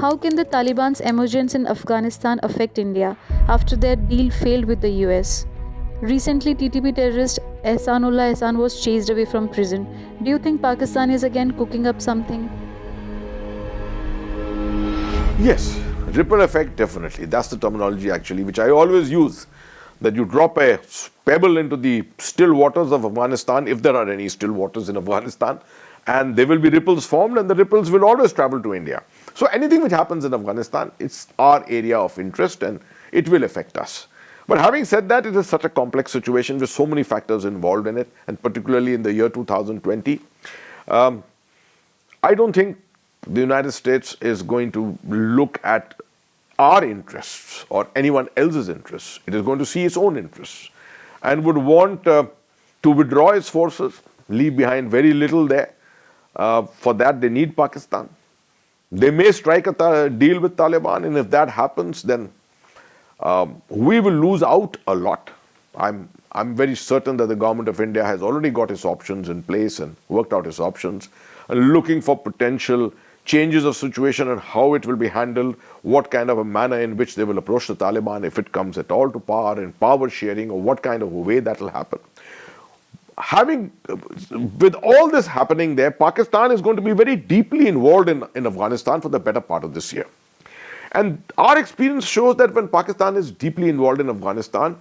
How can the Taliban's emergence in Afghanistan affect India after their deal failed with the US? Recently, TTP terrorist Ehsanullah Ehsan was chased away from prison. Do you think Pakistan is again cooking up something? Yes, ripple effect, definitely. That's the terminology actually, which I always use. That you drop a pebble into the still waters of Afghanistan, if there are any still waters in Afghanistan, and there will be ripples formed, and the ripples will always travel to India. So anything which happens in Afghanistan, it's our area of interest and it will affect us. But having said that, it is such a complex situation with so many factors involved in it, and particularly in the year 2020. I don't think the United States is going to look at our interests or anyone else's interests. It is going to see its own interests and would want to withdraw its forces, leave behind very little there. For that, they need Pakistan. They may strike a deal with Taliban, and if that happens, then we will lose out a lot. I'm very certain that the government of India has already got its options in place and worked out its options, and looking for potential changes of situation and how it will be handled, what kind of a manner in which they will approach the Taliban if it comes at all to power, and power sharing, or what kind of a way that will happen. With all this happening there, Pakistan is going to be very deeply involved in Afghanistan for the better part of this year. And our experience shows that when Pakistan is deeply involved in Afghanistan,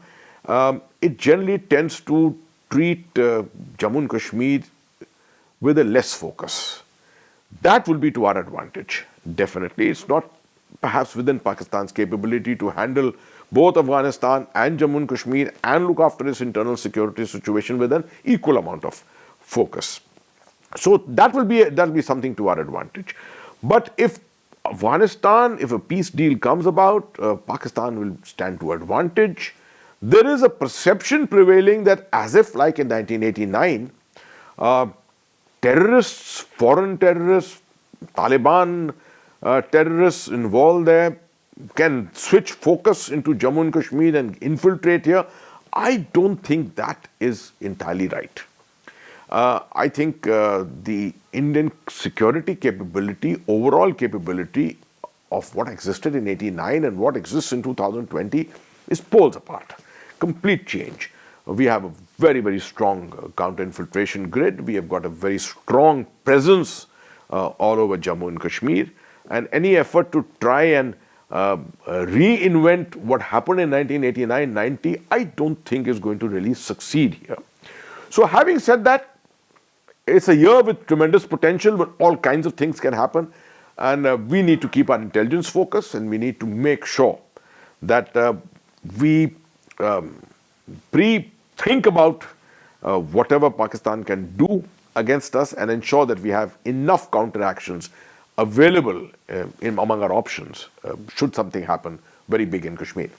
it generally tends to treat Jammu and Kashmir with a less focus. That will be to our advantage, definitely. It's not perhaps within Pakistan's capability to handle both Afghanistan and Jammu and Kashmir and look after its internal security situation with an equal amount of focus. So that'll be something to our advantage. But if a peace deal comes about, Pakistan will stand to advantage. There is a perception prevailing that as if like in 1989, terrorists, foreign terrorists, Taliban terrorists involved there can switch focus into Jammu and Kashmir and infiltrate here. I don't think that is entirely right. I think the Indian security capability, overall capability of what existed in 89 and what exists in 2020 is poles apart. Complete change. We have a very, very strong counter-infiltration grid. We have got a very strong presence all over Jammu and Kashmir. And any effort to try and reinvent what happened in 1989-90, I don't think is going to really succeed here. So having said that, it's a year with tremendous potential, but all kinds of things can happen. And we need to keep our intelligence focused, and we need to make sure that we think about whatever Pakistan can do against us and ensure that we have enough counteractions available among our options should something happen very big in Kashmir.